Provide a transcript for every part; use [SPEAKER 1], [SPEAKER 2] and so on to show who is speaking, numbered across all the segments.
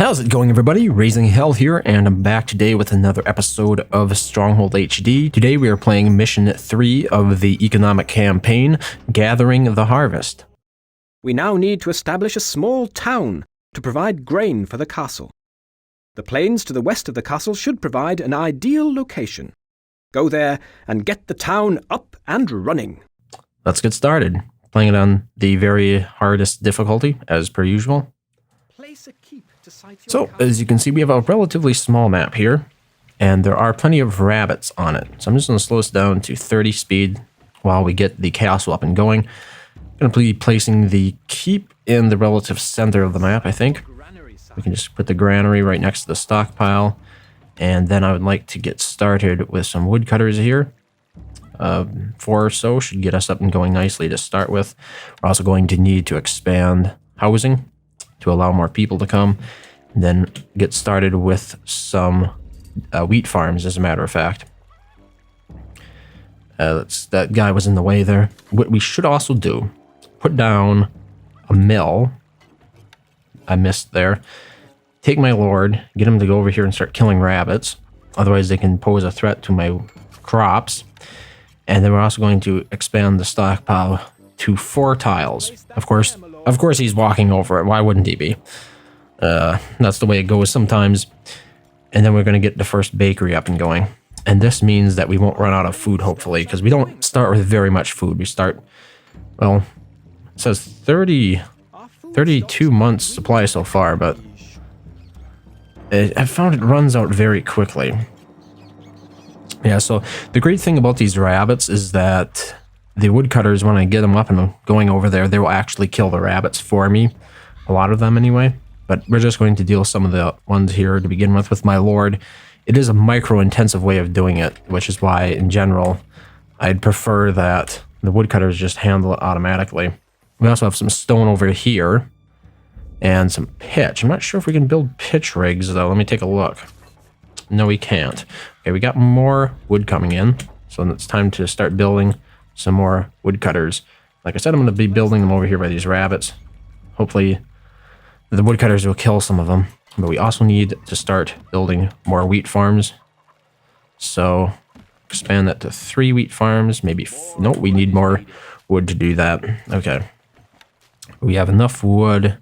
[SPEAKER 1] How's it going, everybody? RazingHel here, and I'm back today with another episode of Stronghold HD. Today we are playing Mission 3 of the economic campaign, Gathering the Harvest.
[SPEAKER 2] We now need to establish a small town to provide grain for the castle. The plains to the west of the castle should provide an ideal location. Go there and get the town up and running.
[SPEAKER 1] Let's get started. Playing it on the very hardest difficulty, as per usual.
[SPEAKER 2] Place a keep to site your
[SPEAKER 1] So,
[SPEAKER 2] castle.
[SPEAKER 1] as you can see, we have a relatively small map here, and there are plenty of rabbits on it. So I'm just going to slow this down to 30 speed while we get the castle up and going. I'm going to be placing the keep in the relative center of the map, I think.
[SPEAKER 2] Granary site.
[SPEAKER 1] We can just put the granary right next to the stockpile, and then I would like to get started with some woodcutters here. 4 or so should get us up and going nicely to start with. We're also going to need to expand housing to allow more people to come, and then get started with some wheat farms, as a matter of fact. That guy was in the way there. What we should also do, put down a mill. I missed there. Take my lord, get him to go over here and start killing rabbits. Otherwise they can pose a threat to my crops. And then we're also going to expand the stockpile to 4 tiles. Of course he's walking over it. Why wouldn't he be? That's the way it goes sometimes. And then we're going to get the first bakery up and going. And this means that we won't run out of food, hopefully, because we don't start with very much food. We start, well, it says 32 months supply so far, but I found it runs out very quickly. Yeah, so the great thing about these rabbits is that the woodcutters, when I get them up and going over there, they will actually kill the rabbits for me. A lot of them anyway. But we're just going to deal some of the ones here to begin with my lord. It is a micro-intensive way of doing it, which is why, in general, I'd prefer that the woodcutters just handle it automatically. We also have some stone over here and some pitch. I'm not sure if we can build pitch rigs, though. Let me take a look. No, we can't. Okay, we got more wood coming in, so it's time to start building some more woodcutters. Like I said, I'm going to be building them over here by these rabbits. Hopefully, the woodcutters will kill some of them. But we also need to start building more wheat farms. So, expand that to 3 wheat farms. Maybe, nope, we need more wood to do that. Okay. We have enough wood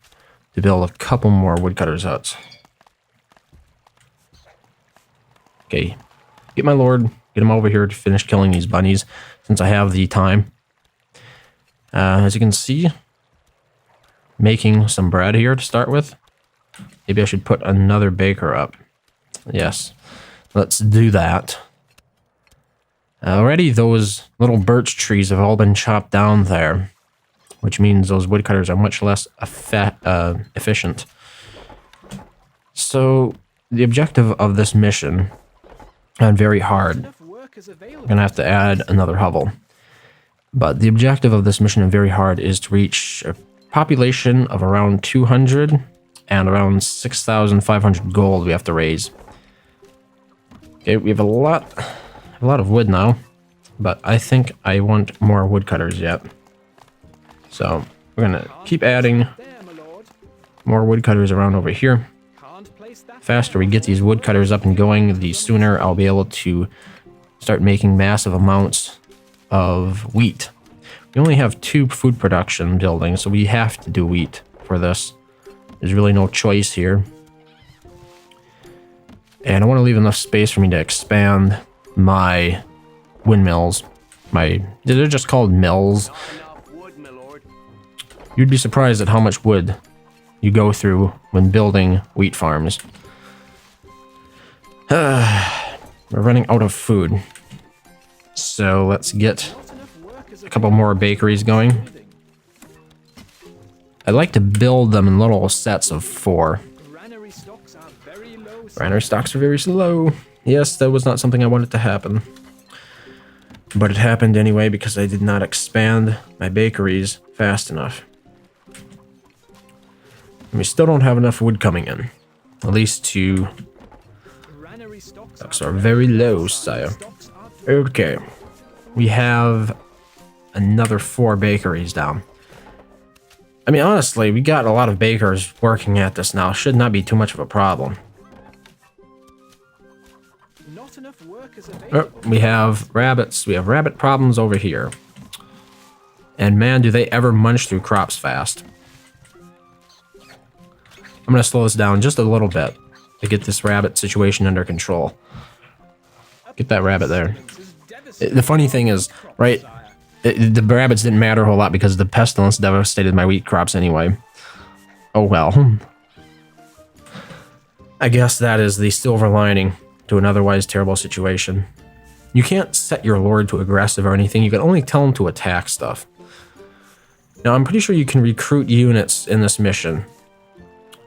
[SPEAKER 1] to build a couple more woodcutters huts. Okay, get my lord, get him over here to finish killing these bunnies, since I have the time. As you can see, making some bread here to start with. Maybe I should put another baker up. Yes, let's do that. Already those little birch trees have all been chopped down there, which means those woodcutters are much less efficient. So, the objective of this mission, and very hard. I'm gonna have to add another hovel. But the objective of this mission, and very hard, is to reach a population of around 200 and around 6,500 gold we have to raise. Okay, we have a lot of wood now, but I think I want more woodcutters yet. So we're gonna keep adding more woodcutters around over here. Faster we get these woodcutters up and going, the sooner I'll be able to start making massive amounts of wheat. We only have 2 food production buildings, so we have to do wheat for this. There's really no choice here. And I want to leave enough space for me to expand my windmills. They're just called mills. You'd be surprised at how much wood you go through when building wheat farms. We're running out of food. So let's get a couple more bakeries going. I'd like to build them in little sets of 4. Granary stocks are very slow. Yes, that was not something I wanted to happen. But it happened anyway because I did not expand my bakeries fast enough. And we still don't have enough wood coming in. At least to... Stocks are very low, sire. Okay. We have another 4 bakeries down. I mean, honestly, we got a lot of bakers working at this now. Should not be too much of a problem.
[SPEAKER 2] Not enough workers available.
[SPEAKER 1] Oh, we have rabbits. We have rabbit problems over here. And man, do they ever munch through crops fast. I'm going to slow this down just a little bit to get this rabbit situation under control. Get that rabbit there. The funny thing is, right, the rabbits didn't matter a whole lot because the pestilence devastated my wheat crops anyway. Oh well. I guess that is the silver lining to an otherwise terrible situation. You can't set your lord to aggressive or anything. You can only tell him to attack stuff. Now, I'm pretty sure you can recruit units in this mission,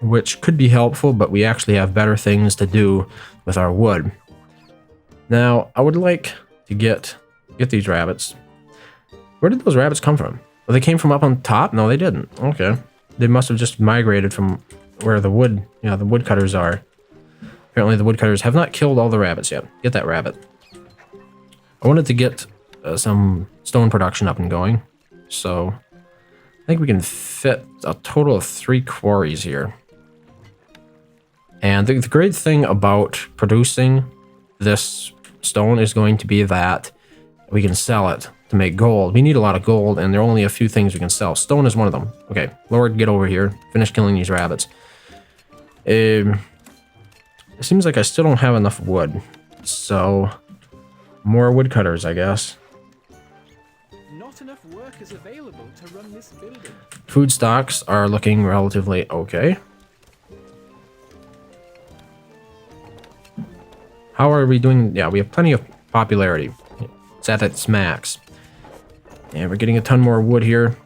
[SPEAKER 1] which could be helpful, but we actually have better things to do with our wood. Now, I would like to get these rabbits. Where did those rabbits come from? Oh, they came from up on top? No, they didn't. Okay. They must have just migrated from where the wood, the woodcutters are. Apparently the woodcutters have not killed all the rabbits yet. Get that rabbit. I wanted to get some stone production up and going. So, I think we can fit a total of 3 quarries here. And the great thing about producing this stone is going to be that we can sell it to make gold. We need a lot of gold, and there are only a few things we can sell. Stone is one of them. Okay, Lord, get over here. Finish killing these rabbits. It seems like I still don't have enough wood. So, more woodcutters, I guess.
[SPEAKER 2] Not enough workers available to run this building.
[SPEAKER 1] Food stocks are looking relatively okay. How are we doing? Yeah, we have plenty of popularity. It's at its max. And we're getting a ton more wood here.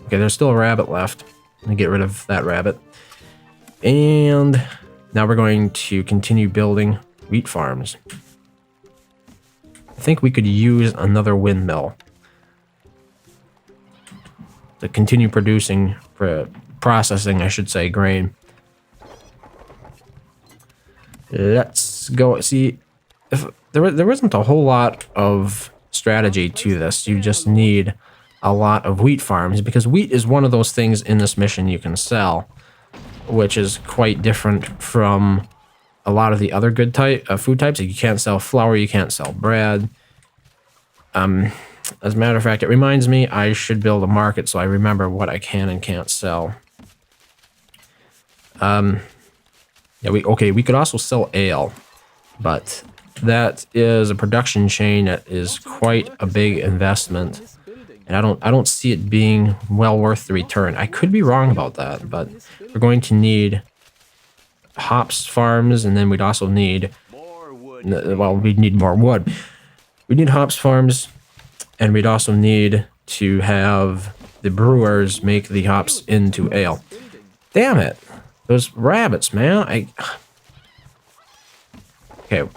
[SPEAKER 1] Okay, there's still a rabbit left. Let me get rid of that rabbit. And now we're going to continue building wheat farms. I think we could use another windmill to continue producing, processing, I should say, grain. Let's go. See, if there isn't a whole lot of strategy to this. You just need a lot of wheat farms, because wheat is one of those things in this mission you can sell, which is quite different from a lot of the other good food types. You can't sell flour, you can't sell bread. As a matter of fact, it reminds me I should build a market so I remember what I can and can't sell. Yeah, we could also sell ale, but that is a production chain that is quite a big investment, and I don't see it being well worth the return. I could be wrong about that, but we're going to need hops farms, and then we'd also need, well, we'd need more wood. We need hops farms, and we'd also need to have the brewers make the hops into ale. Damn it. Those rabbits, man. Okay.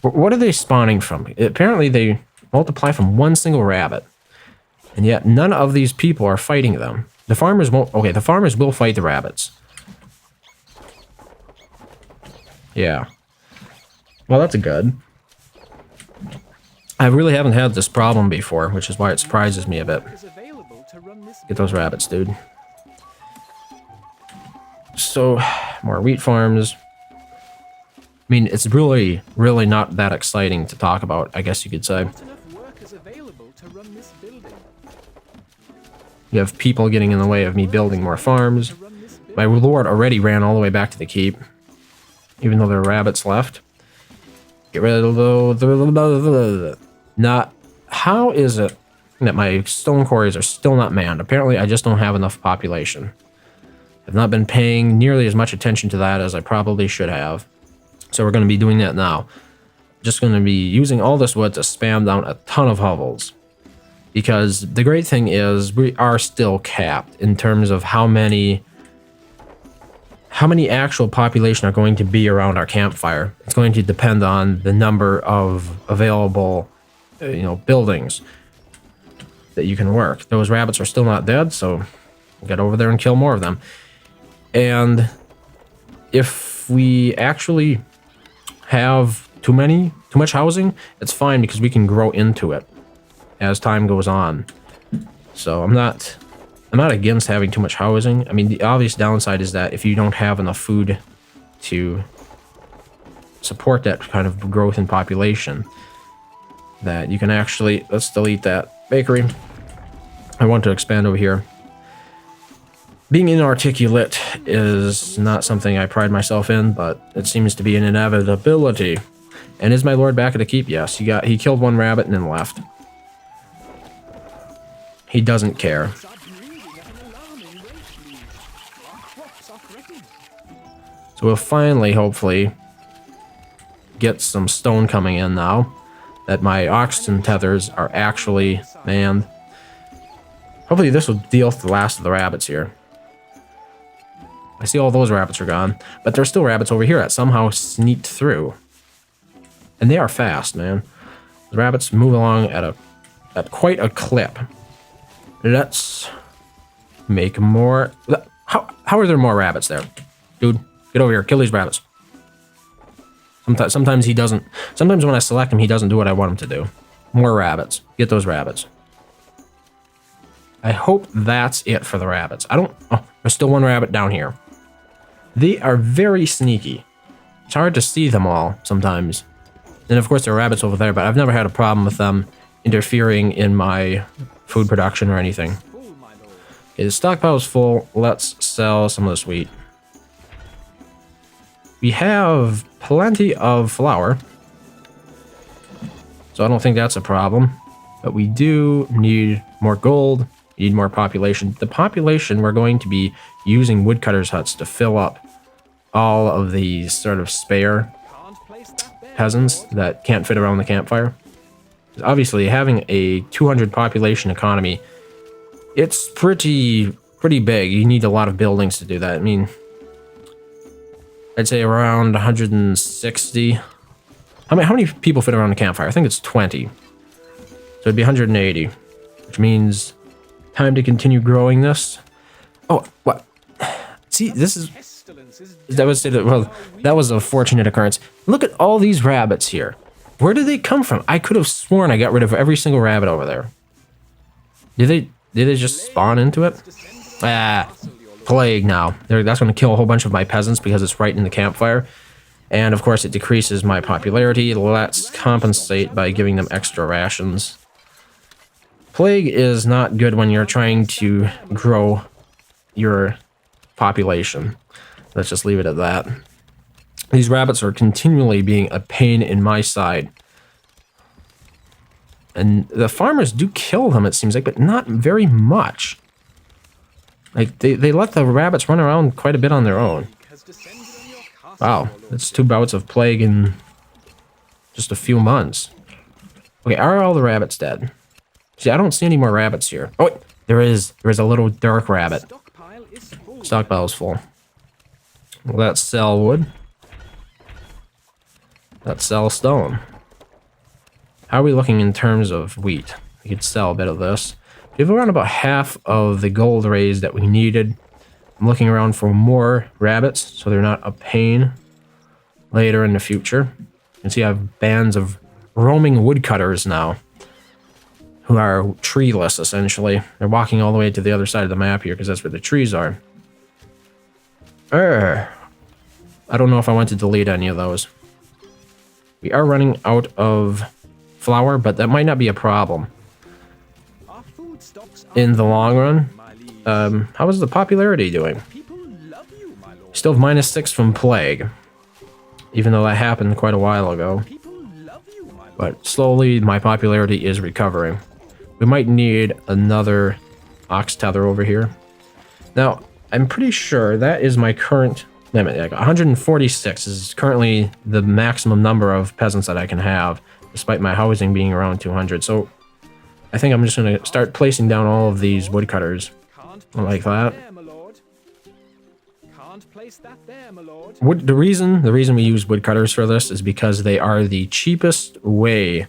[SPEAKER 1] What are they spawning from? Apparently they multiply from one single rabbit. And yet none of these people are fighting them. The farmers won't... Okay, the farmers will fight the rabbits. Yeah. Well, that's good. I really haven't had this problem before, which is why it surprises me a bit. Get those rabbits, dude. So, more wheat farms. I mean, it's really, really not that exciting to talk about, I guess you could say. You have people getting in the way of me building more farms. My lord already ran all the way back to the keep, even though there are rabbits left. Get rid of the... Not... How is it that my stone quarries are still not manned? Apparently, I just don't have enough population. I've not been paying nearly as much attention to that as I probably should have. So we're going to be doing that now. Just going to be using all this wood to spam down a ton of hovels. Because the great thing is we are still capped in terms of how many actual population are going to be around our campfire. It's going to depend on the number of available, buildings that you can work. Those rabbits are still not dead, so get over there and kill more of them. And if we actually have too much housing, it's fine because we can grow into it as time goes on. So I'm not I'm not against having too much housing. I mean, the obvious downside is that if you don't have enough food to support that kind of growth in population, that you can actually... Let's delete that bakery. I want to expand over here. Being inarticulate is not something I pride myself in, but it seems to be an inevitability. And is my lord back at the keep? Yes, he killed one rabbit and then left. He doesn't care. So we'll finally, hopefully, get some stone coming in now that my oxen tethers are actually manned. Hopefully this will deal with the last of the rabbits here. I see all those rabbits are gone, but there's still rabbits over here that somehow sneaked through. And they are fast, man. The rabbits move along at quite a clip. Let's make more... How are there more rabbits there? Dude, get over here. Kill these rabbits. Sometimes he doesn't... Sometimes when I select him, he doesn't do what I want him to do. More rabbits. Get those rabbits. I hope that's it for the rabbits. I don't... Oh, there's still one rabbit down here. They are very sneaky. It's hard to see them all sometimes. And of course there are rabbits over there, but I've never had a problem with them interfering in my food production or anything. Okay, the stockpile is full. Let's sell some of this wheat. We have plenty of flour, so I don't think that's a problem. But we do need more gold. We need more population. The population, we're going to be using woodcutters' huts to fill up all of these sort of spare peasants that can't fit around the campfire. Obviously, having a 200 population economy, it's pretty big. You need a lot of buildings to do that. I mean, I'd say around 160. How many people fit around the campfire? I think it's 20. So it'd be 180, which means time to continue growing this. Oh, what? See, this is... That was, well, that was a fortunate occurrence. Look at all these rabbits here. Where did they come from? I could have sworn I got rid of every single rabbit over there. Did they just spawn into it? Ah, plague now. That's going to kill a whole bunch of my peasants because it's right in the campfire. And of course it decreases my popularity. Let's compensate by giving them extra rations. Plague is not good when you're trying to grow your population. Let's just leave it at that. These rabbits are continually being a pain in my side. And the farmers do kill them, it seems like, but not very much. Like, they let the rabbits run around quite a bit on their own. Wow, that's 2 bouts of plague in just a few months. Okay, are all the rabbits dead? See, I don't see any more rabbits here. Oh, wait, there is a little dark rabbit. Stockpile is full. Let's sell wood. Let's sell stone. How are we looking in terms of wheat? We could sell a bit of this. We have around about half of the gold raised that we needed. I'm looking around for more rabbits, so they're not a pain later in the future. You can see I have bands of roaming woodcutters now, who are treeless, essentially. They're walking all the way to the other side of the map here, because that's where the trees are. I don't know if I want to delete any of those. We are running out of flour, but that might not be a problem in the long run. How is the popularity doing? Still have -6 from plague, even though that happened quite a while ago. But slowly my popularity is recovering. We might need another ox tether over here. Now, I'm pretty sure that is my current limit. Like 146 is currently the maximum number of peasants that I can have, despite my housing being around 200. So I think I'm just going to start placing down all of these woodcutters like that. The reason we use woodcutters for this is because they are the cheapest way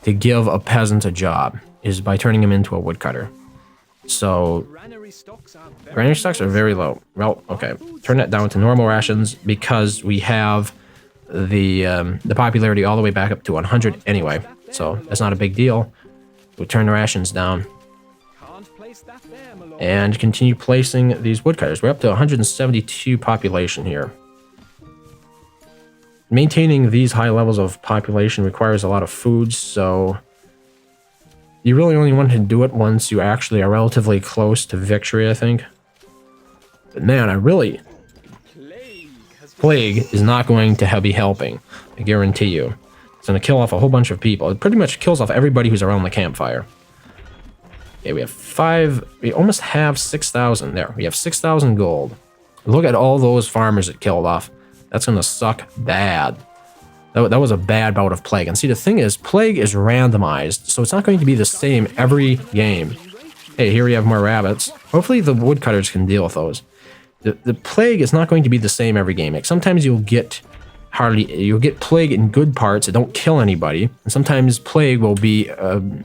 [SPEAKER 1] to give a peasant a job, is by turning him into a woodcutter. So granary stocks are very low. Well, okay, turn that down to normal rations because we have the popularity all the way back up to 100 anyway. So that's not a big deal. We turn the rations down. and continue placing these woodcutters. We're up to 172 population here. Maintaining these high levels of population requires a lot of food, so you really only want to do it once you actually are relatively close to victory, I think. But man, Plague is not going to be helping, I guarantee you. It's going to kill off a whole bunch of people. It pretty much kills off everybody who's around the campfire. Okay, we almost have 6,000 there. We have 6,000 gold. Look at all those farmers it killed off. That's going to suck bad. That was a bad bout of Plague. And see, the thing is, Plague is randomized, so it's not going to be the same every game. Hey, here we have more rabbits. Hopefully the woodcutters can deal with those. The Plague is not going to be the same every game. Like, sometimes you'll get Plague in good parts that don't kill anybody, and sometimes Plague will be in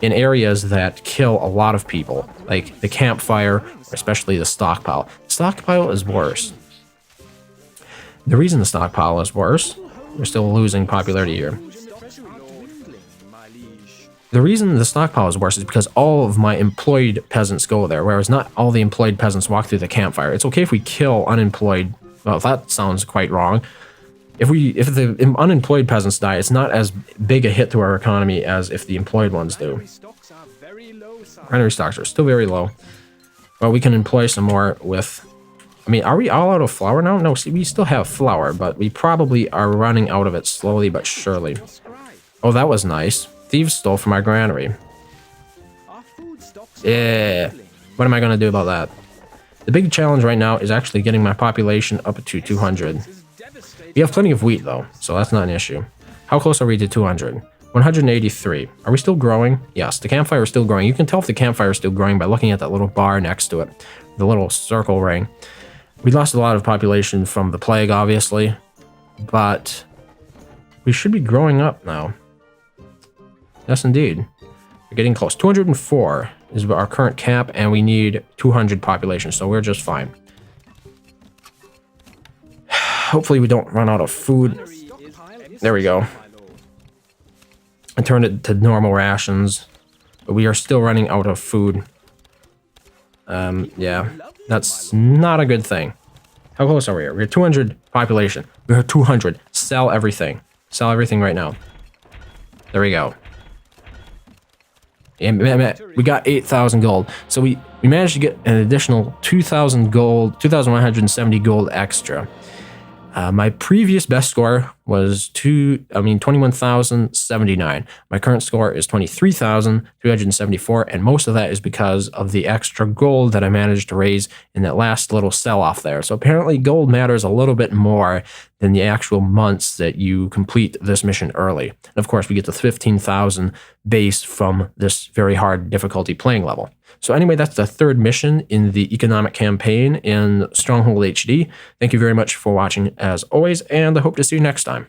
[SPEAKER 1] areas that kill a lot of people, like the campfire, or especially the stockpile. Stockpile is worse. The reason the stockpile is worse, we're still losing popularity here. The reason the stockpile is worse is because all of my employed peasants go there, whereas not all the employed peasants walk through the campfire. It's okay if we kill unemployed. Well, that sounds quite wrong. If the unemployed peasants die, it's not as big a hit to our economy as if the employed ones do. Granary stocks are still very low. Well, we can employ some more with... I mean, are we all out of flour now? No, see, we still have flour, but we probably are running out of it slowly but surely. Oh, that was nice. Thieves stole from our granary. Yeah. What am I going to do about that? The big challenge right now is actually getting my population up to 200. We have plenty of wheat, though, so that's not an issue. How close are we to 200? 183. Are we still growing? Yes, the campfire is still growing. You can tell if the campfire is still growing by looking at that little bar next to it, the little circle ring. We lost a lot of population from the Plague, obviously, but we should be growing up now. Yes, indeed. We're getting close. 204 is our current cap, and we need 200 population, so we're just fine. Hopefully we don't run out of food. There we go. I turned it to normal rations, but we are still running out of food. Yeah, that's not a good thing. How close are we here? We're 200 population. We're 200. Sell everything. Sell everything right now. There we go. And we got 8,000 gold. So we managed to get an additional 2,000 gold, 2,170 gold extra. My previous best score was 21,079. My current score is 23,374, and most of that is because of the extra gold that I managed to raise in that last little sell-off there. So apparently gold matters a little bit more than the actual months that you complete this mission early. And of course, we get the 15,000 base from this very hard difficulty playing level. So anyway, that's the third mission in the economic campaign in Stronghold HD. Thank you very much for watching as always, and I hope to see you next time.